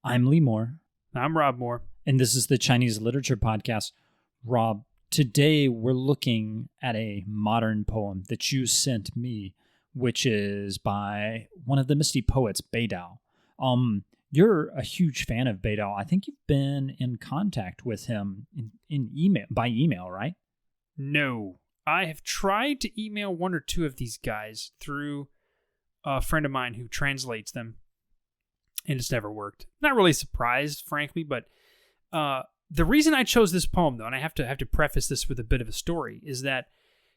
I'm Lee Moore. I'm Rob Moore. And this is the Chinese Literature Podcast. Rob, today we're looking at a modern poem that you sent me, which is by one of the Misty poets, Bei Dao. You're a huge fan of Bei Dao. I think you've been in contact with him by email, right? No. I have tried to email one or two of these guys through a friend of mine who translates them, and it's never worked. Not really surprised, frankly, but the reason I chose this poem, though, and I have to preface this with a bit of a story, is that,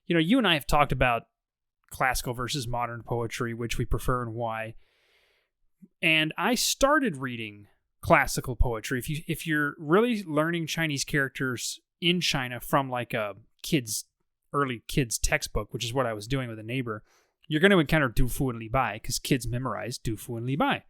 you and I have talked about classical versus modern poetry, which we prefer and why. And I started reading classical poetry. If you're really learning Chinese characters in China from like a early kids textbook, which is what I was doing with a neighbor, you're going to encounter Du Fu and Li Bai because kids memorize Du Fu and Li Bai.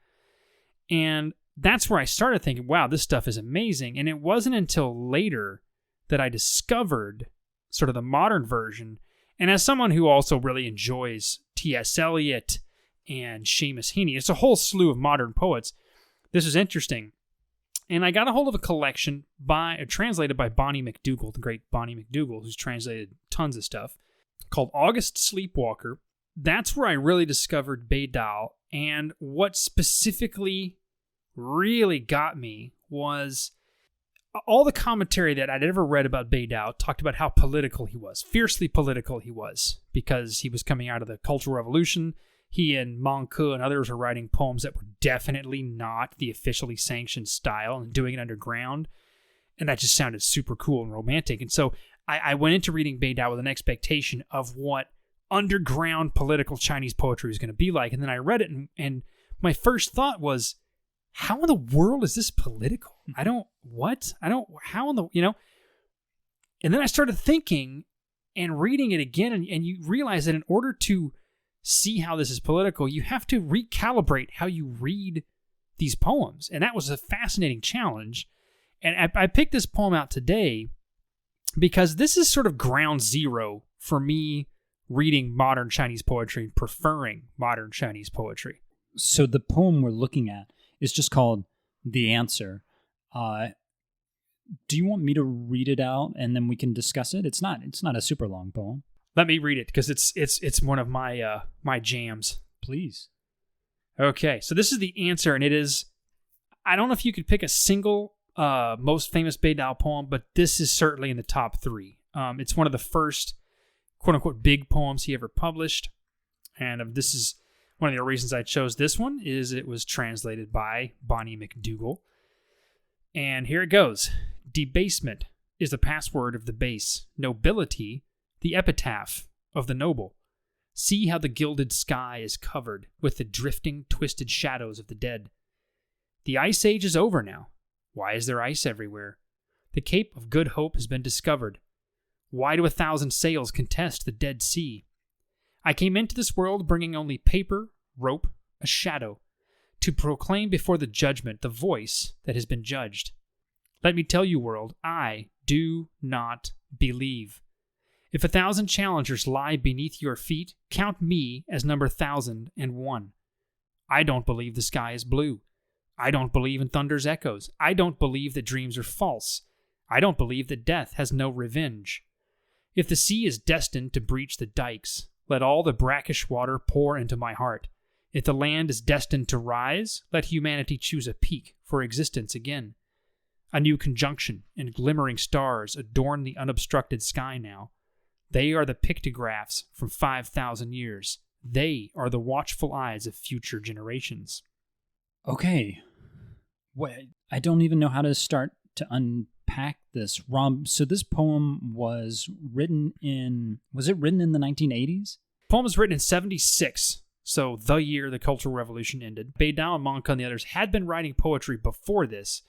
And that's where I started thinking, wow, this stuff is amazing. And it wasn't until later that I discovered sort of the modern version. And as someone who also really enjoys T.S. Eliot and Seamus Heaney, it's a whole slew of modern poets. This is interesting. And I got a hold of a collection translated by Bonnie McDougall, the great Bonnie McDougall, who's translated tons of stuff, called August Sleepwalker. That's where I really discovered Bei Dao. And what specifically really got me was all the commentary that I'd ever read about Bei Dao talked about how political he was, fiercely political he was, because he was coming out of the Cultural Revolution. He and Ke and others were writing poems that were definitely not the officially sanctioned style and doing it underground. And that just sounded super cool and romantic. And so I went into reading Bei Dao with an expectation of what underground political Chinese poetry was going to be like. And then I read it, and my first thought was, how in the world is this political? And then I started thinking and reading it again, and you realize that in order to see how this is political, you have to recalibrate how you read these poems. And that was a fascinating challenge. And I picked this poem out today because this is sort of ground zero for me reading modern Chinese poetry and preferring modern Chinese poetry. So the poem we're looking at is just called The Answer. Do you want me to read it out and then we can discuss it? It's not a super long poem. Let me read it because it's one of my my jams. Please. Okay, so this is The Answer, and it is, I don't know if you could pick a single most famous Bei Dao poem, but this is certainly in the top three. It's one of the first quote-unquote big poems he ever published, and this is one of the reasons I chose this one is it was translated by Bonnie McDougall. And here it goes. Debasement is the password of the base, nobility the epitaph of the noble. See how the gilded sky is covered with the drifting, twisted shadows of the dead. The ice age is over now. Why is there ice everywhere? The Cape of Good Hope has been discovered. Why do 1,000 sails contest the Dead Sea? I came into this world bringing only paper, rope, a shadow, to proclaim before the judgment the voice that has been judged. Let me tell you, world, I do not believe. If 1,000 challengers lie beneath your feet, count me as number 1,001. I don't believe the sky is blue. I don't believe in thunder's echoes. I don't believe that dreams are false. I don't believe that death has no revenge. If the sea is destined to breach the dikes, let all the brackish water pour into my heart. If the land is destined to rise, let humanity choose a peak for existence again. A new conjunction and glimmering stars adorn the unobstructed sky now. They are the pictographs from 5,000 years. They are the watchful eyes of future generations. Okay. I don't even know how to start to unpack this. Rob, so this poem was it written in the 1980s? The poem was written in 76, so the year the Cultural Revolution ended. Bei Dao and Ke and the others had been writing poetry before this.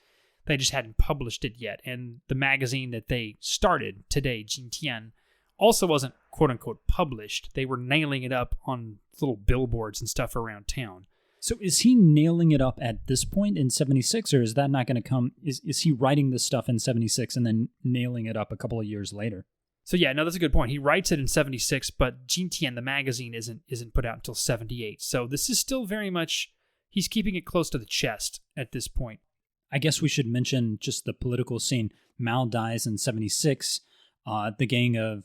They just hadn't published it yet. And the magazine that they started today, Jintian, also wasn't quote-unquote published. They were nailing it up on little billboards and stuff around town. So is he nailing it up at this point in 76, or is that not going to come? Is he writing this stuff in 76 and then nailing it up a couple of years later? So yeah, no, that's a good point. He writes it in 76, but Jintian, the magazine, isn't put out until 78. So this is still very much, he's keeping it close to the chest at this point. I guess we should mention just the political scene. Mao dies in 76. The Gang of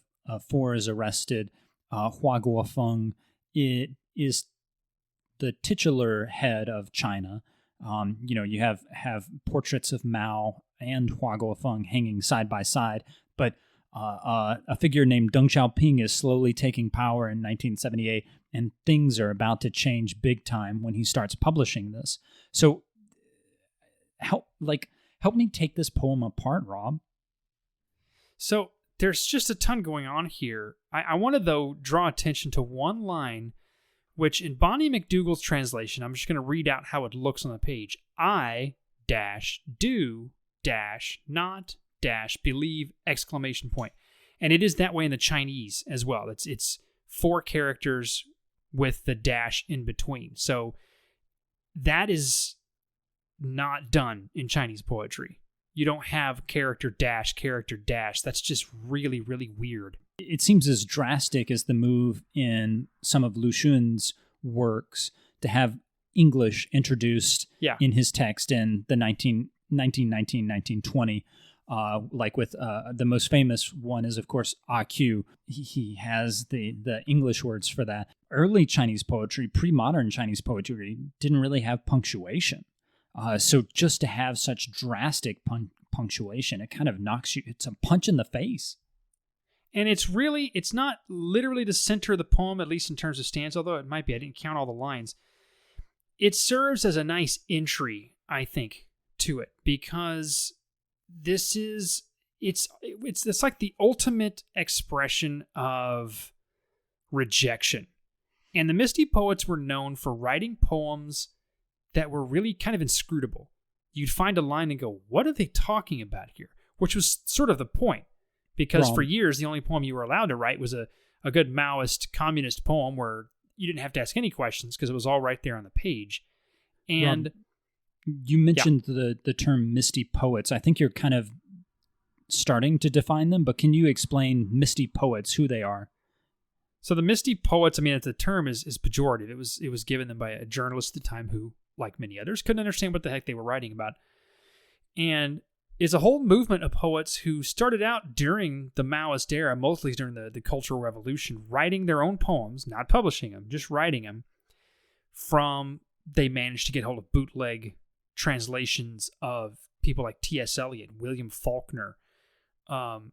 Four is arrested. Hua Guofeng is the titular head of China. You have portraits of Mao and Hua Guofeng hanging side by side, but a figure named Deng Xiaoping is slowly taking power in 1978, and things are about to change big time when he starts publishing this. So, help me take this poem apart, Rob. So there's just a ton going on here. I want to, though, draw attention to one line, which in Bonnie McDougall's translation, I'm just going to read out how it looks on the page. I do not believe ! And it is that way in the Chinese as well. It's 4 characters with the dash in between. So that is not done in Chinese poetry. You don't have character dash. That's just really, really weird. It seems as drastic as the move in some of Lu Xun's works to have English introduced in his text in the 1920. Like with the most famous one is, of course, AQ. He has the English words for that. Early Chinese poetry, pre-modern Chinese poetry, didn't really have punctuation. So just to have such drastic punctuation, it kind of knocks you, it's a punch in the face. And it's not literally the center of the poem, at least in terms of stanza, although it might be. I didn't count all the lines. It serves as a nice entry, I think, to it, because it's like the ultimate expression of rejection. And the Misty Poets were known for writing poems that were really kind of inscrutable. You'd find a line and go, what are they talking about here? Which was sort of the point. Because for years, the only poem you were allowed to write was a good Maoist communist poem where you didn't have to ask any questions because it was all right there on the page. And you mentioned the term Misty Poets. I think you're kind of starting to define them, but can you explain Misty Poets, who they are? So the Misty Poets, I mean, the term is pejorative. It was given them by a journalist at the time who, like many others, couldn't understand what the heck they were writing about. And it's a whole movement of poets who started out during the Maoist era, mostly during the Cultural Revolution, writing their own poems, not publishing them, just writing them. They managed to get hold of bootleg translations of people like T.S. Eliot, William Faulkner,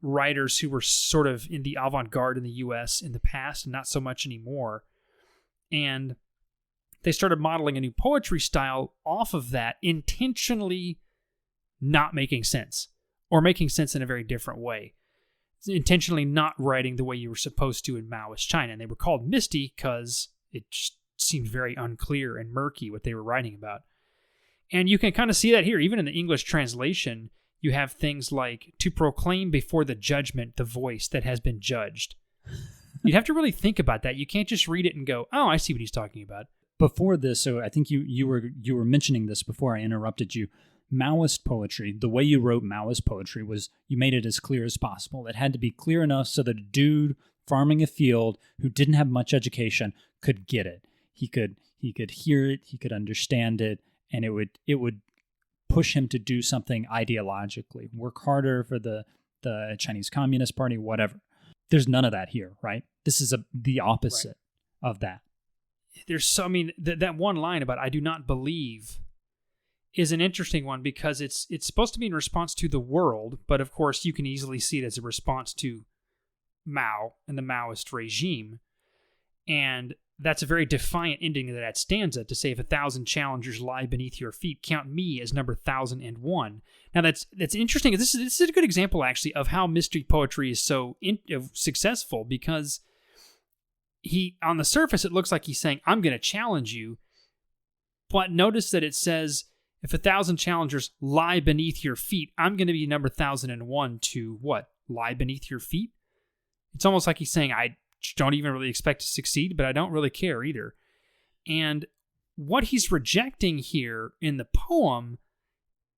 writers who were sort of in the avant-garde in the U.S. in the past, and not so much anymore. And they started modeling a new poetry style off of that, intentionally not making sense, or making sense in a very different way. Intentionally not writing the way you were supposed to in Maoist China. And they were called Misty because it just seemed very unclear and murky what they were writing about. And you can kind of see that here. Even in the English translation, you have things like, to proclaim before the judgment the voice that has been judged. You'd have to really think about that. You can't just read it and go, oh, I see what he's talking about. Before this, so I think you were mentioning this before I interrupted you. Maoist poetry, the way you wrote Maoist poetry was you made it as clear as possible. It had to be clear enough so that a dude farming a field who didn't have much education could get it. He could hear it, he could understand it, and it would push him to do something ideologically, work harder for the Chinese Communist Party, whatever. There's none of that here, right? This is the opposite of that. That one line about I do not believe is an interesting one because it's supposed to be in response to the world, but of course you can easily see it as a response to Mao and the Maoist regime. And that's a very defiant ending to that stanza, to say if 1,000 challengers lie beneath your feet, count me as number 1,001. Now that's interesting. This is a good example actually of how mystery poetry is so successful, because on the surface it looks like he's saying, I'm going to challenge you, but notice that it says, if 1,000 challengers lie beneath your feet, I'm going to be number 1,001 to what? Lie beneath your feet? It's almost like he's saying, I don't even really expect to succeed, but I don't really care either. And what he's rejecting here in the poem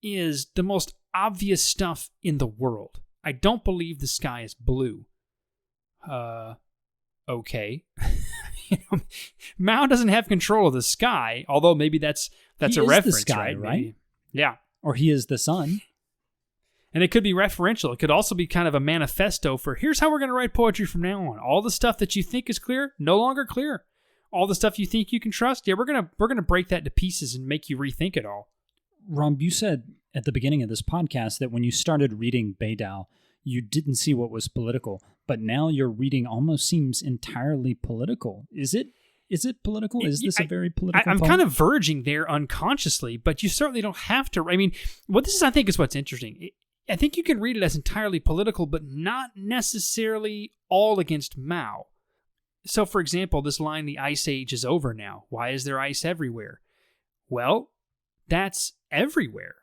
is the most obvious stuff in the world. I don't believe the sky is blue. Okay. Mao doesn't have control of the sky, although maybe that's a reference, the sky, right? Yeah. Or he is the sun. And it could be referential. It could also be kind of a manifesto for here's how we're going to write poetry from now on. All the stuff that you think is clear, no longer clear. All the stuff you think you can trust, yeah, we're gonna break that to pieces and make you rethink it all. Rob, you said at the beginning of this podcast that when you started reading Bei Dao, you didn't see what was political, but now your reading almost seems entirely political. Is it political? Is this a very political I'm poem? kind of verging there unconsciously, but you certainly don't have to. I mean, I think is what's interesting. I think you can read it as entirely political, but not necessarily all against Mao. So, for example, this line, the Ice Age is over now. Why is there ice everywhere? Well, that's everywhere.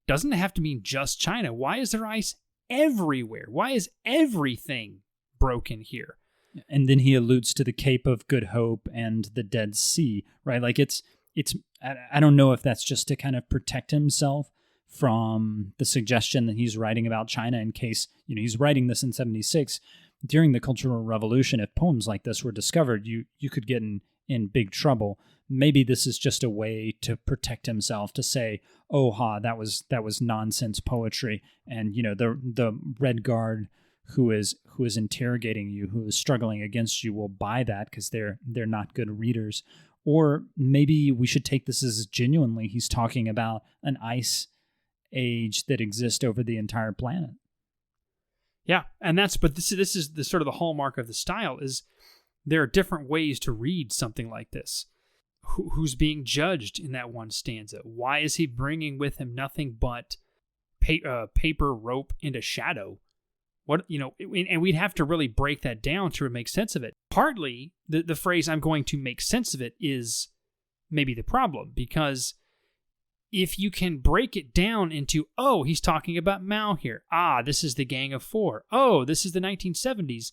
Doesn't have to mean just China. Why is there ice everywhere? Why is everything broken here? And then he alludes to the Cape of Good Hope and the Dead Sea, right? Like it's. I don't know if that's just to kind of protect himself from the suggestion that he's writing about China in case, he's writing this in 1976. During the Cultural Revolution, if poems like this were discovered, you could get in big trouble. Maybe this is just a way to protect himself, to say, "Oh, that was nonsense poetry," and the Red Guard who is interrogating you, who is struggling against you, will buy that because they're not good readers. Or maybe we should take this as genuinely he's talking about an ice age that exists over the entire planet. Yeah, and this is the sort of the hallmark of the style is there are different ways to read something like this. Who's being judged in that one stanza? Why is he bringing with him nothing but paper, rope, and a shadow? And we'd have to really break that down to make sense of it. Partly, the phrase "I'm going to make sense of it" is maybe the problem, because if you can break it down into, oh, he's talking about Mao here. Ah, this is the Gang of Four. Oh, this is the 1970s.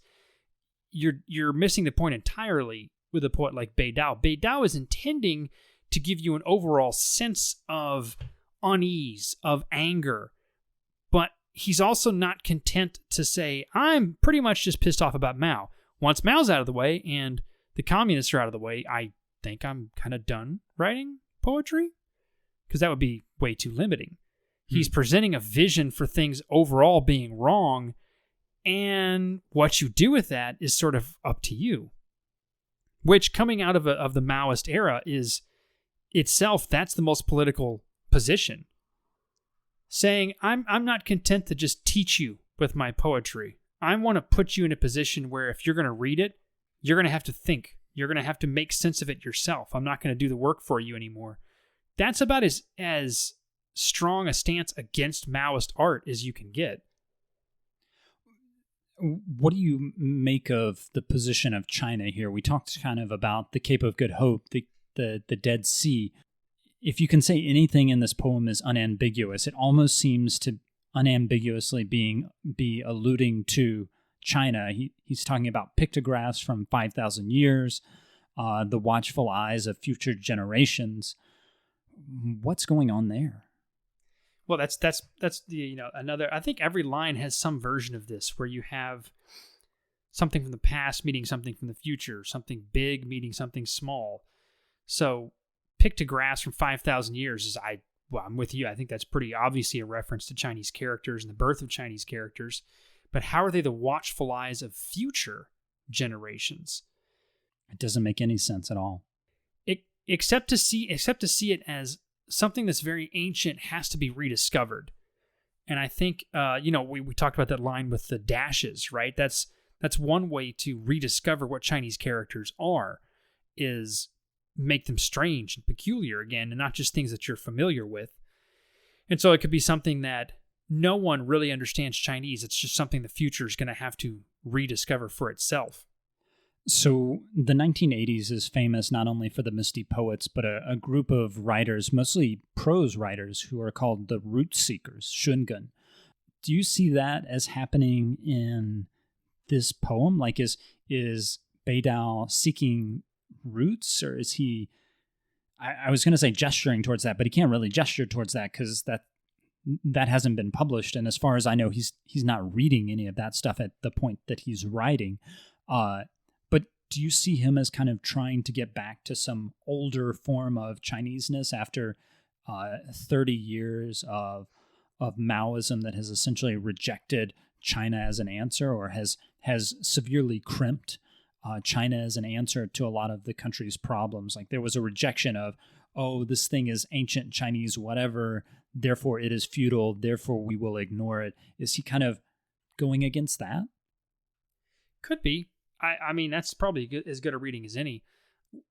You're missing the point entirely with a poet like Bei Dao. Bei Dao is intending to give you an overall sense of unease, of anger, but he's also not content to say, I'm pretty much just pissed off about Mao. Once Mao's out of the way and the communists are out of the way, I think I'm kind of done writing poetry. Because that would be way too limiting. He's presenting a vision for things overall being wrong, and what you do with that is sort of up to you. Which, coming out of the Maoist era, is itself, that's the most political position. Saying, I'm not content to just teach you with my poetry. I want to put you in a position where if you're going to read it, you're going to have to think. You're going to have to make sense of it yourself. I'm not going to do the work for you anymore. That's about as strong a stance against Maoist art as you can get. What do you make of the position of China here? We talked kind of about the Cape of Good Hope, the Dead Sea. If you can say anything in this poem is unambiguous, it almost seems to unambiguously be alluding to China. He's talking about pictographs from 5,000 years, the watchful eyes of future generations. What's going on there? Well, that's the another. I think every line has some version of this, where you have something from the past meeting something from the future, something big meeting something small. So, pictographs from 5,000 years is I'm with you. I think that's pretty obviously a reference to Chinese characters and the birth of Chinese characters. But how are they the watchful eyes of future generations? It doesn't make any sense at all. Except to see it as something that's very ancient has to be rediscovered. And I think, we talked about that line with the dashes, right? That's one way to rediscover what Chinese characters are, is make them strange and peculiar again, and not just things that you're familiar with. And so it could be something that no one really understands Chinese. It's just something the future is going to have to rediscover for itself. So the 1980s is famous not only for the Misty Poets, but a group of writers, mostly prose writers, who are called the Root Seekers, Shungun. Do you see that as happening in this poem? Like, is Bei Dao seeking roots, or is he... I was going to say gesturing towards that, but he can't really gesture towards that because that hasn't been published. And as far as I know, he's not reading any of that stuff at the point that he's writing. But do you see him as kind of trying to get back to some older form of Chineseness after 30 years of Maoism that has essentially rejected China as an answer, or has severely crimped China as an answer to a lot of the country's problems. Like there was a rejection of, oh, this thing is ancient Chinese, whatever, therefore it is feudal, therefore we will ignore it. Is he kind of going against that? Could be. I mean, that's probably as good a reading as any.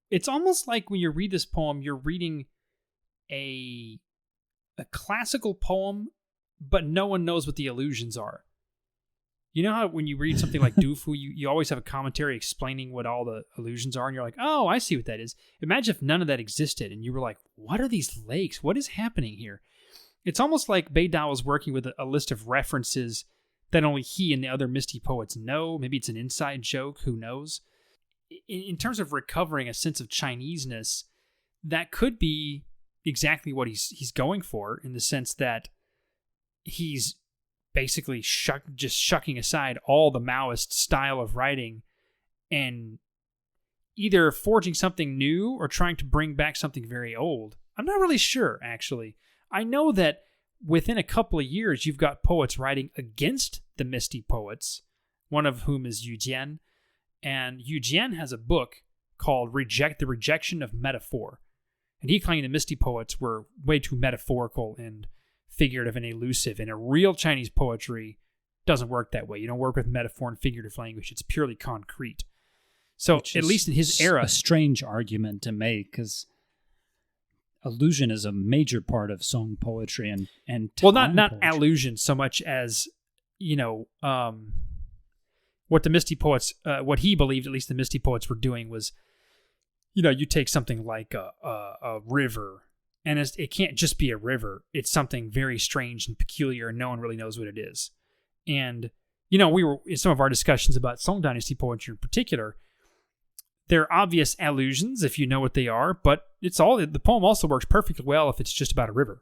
It's almost like when you read this poem, you're reading a classical poem, but no one knows what the allusions are. You know how when you read something like Du Fu, you always have a commentary explaining what all the allusions are, and you're like, oh, I see what that is. Imagine if none of that existed, and you were like, what are these lakes? What is happening here? It's almost like Bei Dao is working with a list of references that only he and the other Misty poets know. Maybe it's an inside joke, who knows? In terms of recovering a sense of Chineseness, that could be exactly what he's going for, in the sense that he's basically shucking aside all the Maoist style of writing and either forging something new or trying to bring back something very old. I'm not really sure, actually. I know that within a couple of years, you've got poets writing against the Misty poets, one of whom is Yu Jian. And Yu Jian has a book called The Rejection of Metaphor. And he claimed the Misty poets were way too metaphorical and figurative and elusive. And a real Chinese poetry doesn't work that way. You don't work with metaphor and figurative language. It's purely concrete. So at least in his era... a strange argument to make, because allusion is a major part of song poetry and well, not poetry. allusion so much as, what the Misty poets, what he believed at least the Misty poets were doing was, you take something like a river, and it can't just be a river. It's something very strange and peculiar, and no one really knows what it is. And, we were in some of our discussions about Song Dynasty poetry in particular, there are obvious allusions if you know what they are, but the poem also works perfectly well if it's just about a river,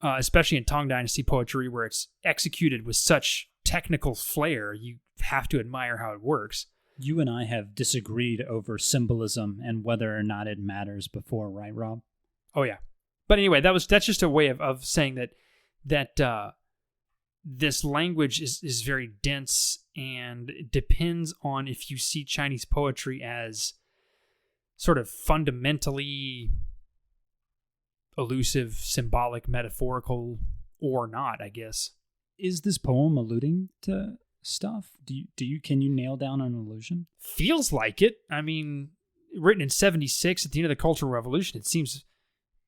especially in Tang Dynasty poetry, where it's executed with such technical flair, you have to admire how it works. You and I have disagreed over symbolism and whether or not it matters before, right, Rob? Oh yeah, but anyway, that's just a way of saying that this language is very dense, and it depends on if you see Chinese poetry as sort of fundamentally elusive, symbolic, metaphorical, or not, I guess. Is this poem alluding to stuff? Can you nail down an allusion? Feels like it. I mean, written in 1976 at the end of the Cultural Revolution, it seems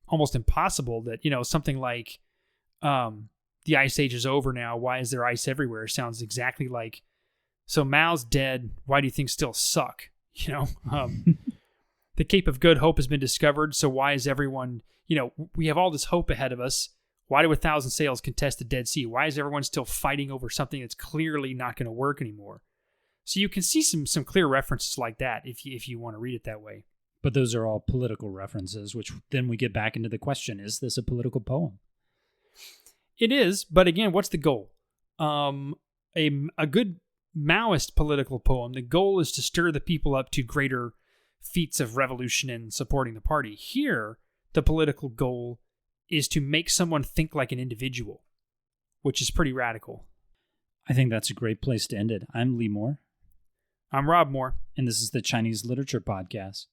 almost impossible that, something like the Ice Age is over now, why is there ice everywhere? Sounds exactly like, so Mao's dead, why do you think still suck? The Cape of Good Hope has been discovered, so why is everyone, we have all this hope ahead of us. Why do 1,000 sails contest the Dead Sea? Why is everyone still fighting over something that's clearly not going to work anymore? So you can see some clear references like that if you want to read it that way. But those are all political references, which then we get back into the question, is this a political poem? It is, but again, what's the goal? A good Maoist political poem, the goal is to stir the people up to greater feats of revolution and supporting the party. Here, the political goal is to make someone think like an individual, which is pretty radical. I think that's a great place to end it. I'm Lee Moore. I'm Rob Moore. And this is the Chinese Literature Podcast.